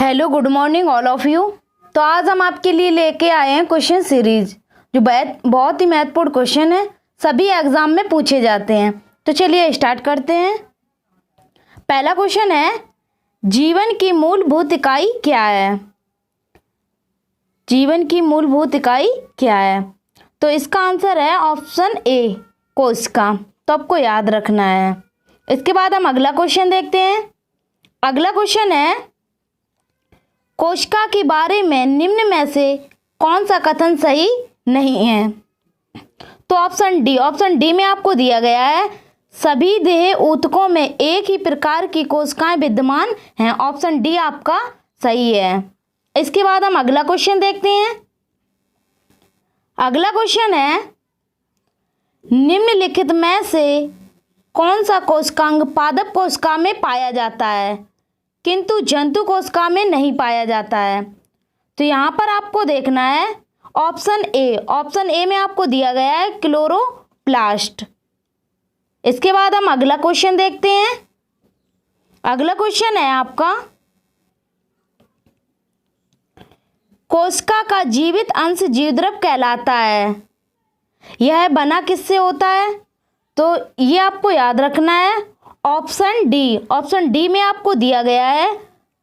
Hello good morning all of you. तो आज हम आपके लिए लेके आए हैं क्वेश्चन सीरीज जो बहुत ही महत्वपूर्ण क्वेश्चन है, सभी एग्जाम में पूछे जाते हैं। तो चलिए स्टार्ट करते हैं। पहला क्वेश्चन है, जीवन की मूलभूत इकाई क्या है? जीवन की मूलभूत इकाई क्या है? तो इसका आंसर है ऑप्शन ए, कोशिका। तो आपको याद रखना है। इसके बाद हम अगला क्वेश्चन देखते हैं। अगला क्वेश्चन है, कोशिका के बारे में निम्न में से कौन सा कथन सही नहीं है? तो ऑप्शन डी में आपको दिया गया है, सभी देह ऊतकों में एक ही प्रकार की कोशिकाएं विद्यमान हैं। ऑप्शन डी आपका सही है। इसके बाद हम अगला क्वेश्चन देखते हैं। अगला क्वेश्चन है, निम्नलिखित में से कौन सा कोशिकांग पादप कोशिका में पाया जाता है किंतु जंतु कोशिका में नहीं पाया जाता है? तो यहाँ पर आपको देखना है ऑप्शन ए में आपको दिया गया है क्लोरोप्लास्ट। इसके बाद हम अगला क्वेश्चन देखते हैं। अगला क्वेश्चन है आपका, कोशिका का जीवित अंश जीवद्रव कहलाता है, यह बना किससे होता है? तो ये आपको याद रखना है ऑप्शन डी में आपको दिया गया है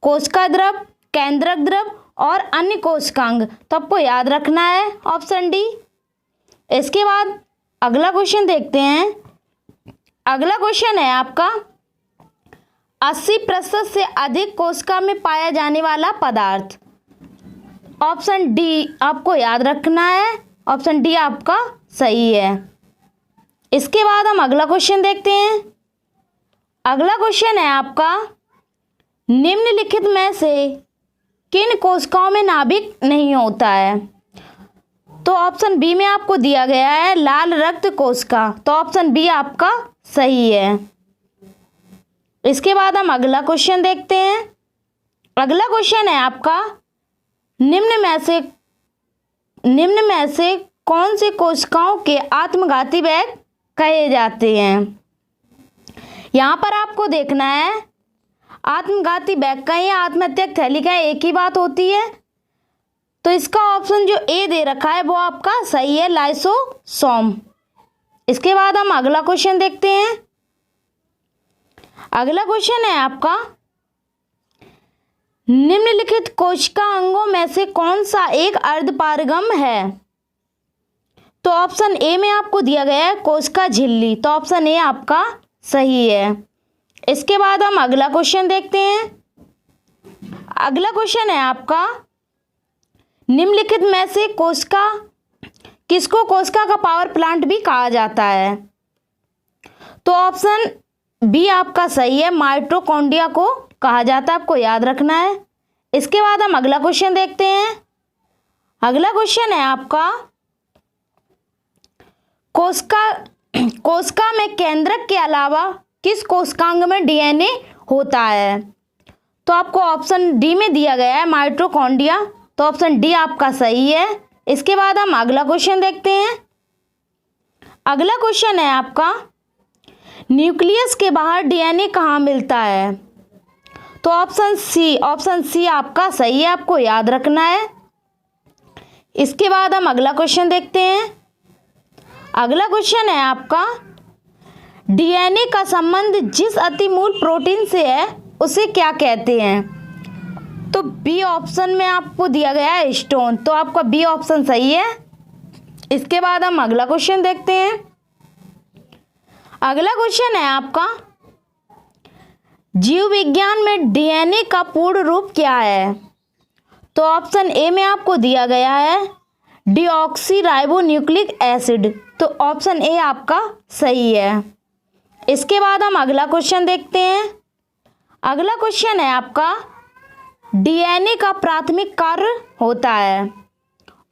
कोशिका द्रव, केंद्रक द्रव और अन्य कोशिकांग। तो आपको याद रखना है ऑप्शन डी। इसके बाद अगला क्वेश्चन देखते हैं। अगला क्वेश्चन है आपका, 80% से अधिक कोशिका में पाया जाने वाला पदार्थ। ऑप्शन डी आपको याद रखना है, ऑप्शन डी आपका सही है। इसके बाद हम अगला क्वेश्चन देखते हैं। अगला क्वेश्चन है आपका, निम्नलिखित में से किन कोशिकाओं में नाभिक नहीं होता है? तो ऑप्शन बी में आपको दिया गया है लाल रक्त कोशिका। तो ऑप्शन बी आपका सही है। इसके बाद हम अगला क्वेश्चन देखते हैं। अगला क्वेश्चन है आपका, निम्न में से कौन से कोशिकाओं के आत्मघाती बैग कहे जाते हैं? यहाँ पर आपको देखना है, आत्मघाती बैग कहें या आत्महत्या थैली कहें, एक ही बात होती है। तो इसका ऑप्शन जो ए दे रखा है वो आपका सही है, लाइसोसोम। इसके बाद हम अगला क्वेश्चन देखते हैं। अगला क्वेश्चन है आपका, निम्नलिखित कोशिका अंगों में से कौन सा एक अर्धपारगम है? तो ऑप्शन ए में आपको दिया गया है कोशिका झिल्ली। तो ऑप्शन ए आपका सही है। इसके बाद हम अगला क्वेश्चन देखते हैं। अगला क्वेश्चन है आपका, निम्नलिखित में से किसको कोशिका का पावर प्लांट भी कहा जाता है? तो ऑप्शन बी आपका सही है, माइटोकॉन्ड्रिया को कहा जाता है। आपको याद रखना है। इसके बाद हम अगला क्वेश्चन देखते हैं। अगला क्वेश्चन है आपका, कोशिका में केंद्रक के अलावा किस कोशिकांग में डीएनए होता है? तो आपको ऑप्शन डी में दिया गया है माइटोकॉन्ड्रिया। तो ऑप्शन डी आपका सही है। इसके बाद हम अगला क्वेश्चन देखते हैं। अगला क्वेश्चन है आपका, न्यूक्लियस के बाहर डीएनए कहाँ मिलता है? तो ऑप्शन सी आपका सही है, आपको याद रखना है। इसके बाद हम अगला क्वेश्चन देखते हैं। अगला क्वेश्चन है आपका, डीएनए का संबंध जिस अतिमूल प्रोटीन से है उसे क्या कहते हैं? तो बी ऑप्शन में आपको दिया गया है स्टोन। तो आपका बी ऑप्शन सही है। इसके बाद हम अगला क्वेश्चन देखते हैं। अगला क्वेश्चन है आपका, जीव विज्ञान में डीएनए का पूर्ण रूप क्या है? तो ऑप्शन ए में आपको दिया गया है डीऑक्सीराइबोन्यूक्लिक एसिड। तो ऑप्शन ए आपका सही है। इसके बाद हम अगला क्वेश्चन देखते हैं। अगला क्वेश्चन है आपका, डीएनए का प्राथमिक कार्य होता है।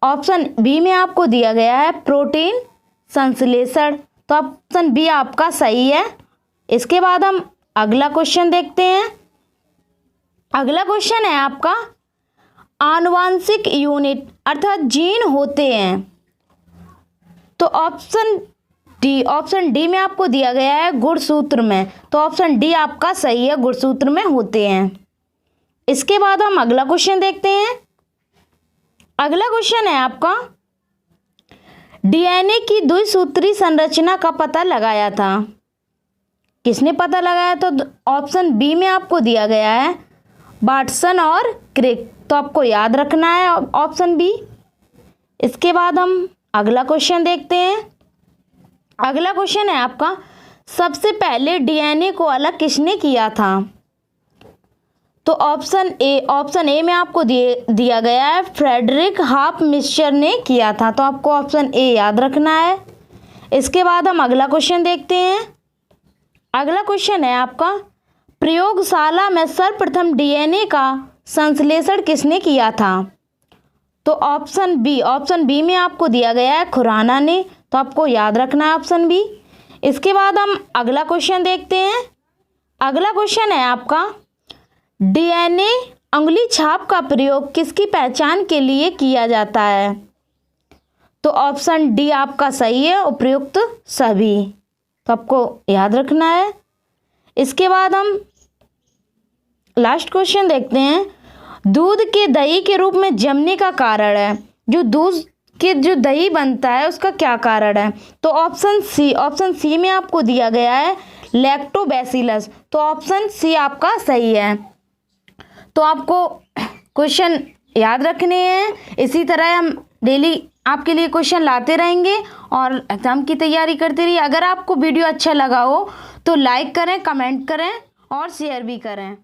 ऑप्शन बी में आपको दिया गया है प्रोटीन संश्लेषण। तो ऑप्शन बी आपका सही है। इसके बाद हम अगला क्वेश्चन देखते हैं। अगला क्वेश्चन है आपका, आनुवांशिक यूनिट अर्थात जीन होते हैं। तो ऑप्शन डी में आपको दिया गया है गुणसूत्र में। तो ऑप्शन डी आपका सही है, गुणसूत्र में होते हैं। इसके बाद हम अगला क्वेश्चन देखते हैं। अगला क्वेश्चन है आपका, डीएनए की द्विसूत्री संरचना का पता लगाया था। किसने पता लगाया? तो ऑप्शन बी में आपको दिया गया है वाटसन और क्रिक। तो आपको याद रखना है ऑप्शन बी। इसके बाद हम अगला क्वेश्चन देखते हैं। अगला क्वेश्चन है आपका, सबसे पहले डीएनए को अलग किसने किया था? तो ऑप्शन ए में आपको दिया गया है फ्रेडरिक हाफ मिस्चर ने किया था। तो आपको ऑप्शन ए याद रखना है। इसके बाद हम अगला क्वेश्चन देखते हैं। अगला क्वेश्चन है आपका, प्रयोगशाला में सर्वप्रथम डीएनए का संश्लेषण किसने किया था? तो ऑप्शन बी में आपको दिया गया है खुराना ने। तो आपको याद रखना है ऑप्शन बी। इसके बाद हम अगला क्वेश्चन देखते हैं। अगला क्वेश्चन है आपका, डीएनए अंगुली छाप का प्रयोग किसकी पहचान के लिए किया जाता है? तो ऑप्शन डी आपका सही है, उपयुक्त सभी। तो आपको याद रखना है। इसके बाद हम लास्ट क्वेश्चन देखते हैं। दूध के दही के रूप में जमने का कारण है, जो दही बनता है उसका क्या कारण है? तो ऑप्शन सी में आपको दिया गया है लैक्टोबैसिलस। तो ऑप्शन सी आपका सही है। तो आपको क्वेश्चन याद रखने हैं। इसी तरह हम डेली आपके लिए क्वेश्चन लाते रहेंगे और एग्ज़ाम की तैयारी करते रहिए। अगर आपको वीडियो अच्छा लगा हो तो लाइक करें, कमेंट करें और शेयर भी करें।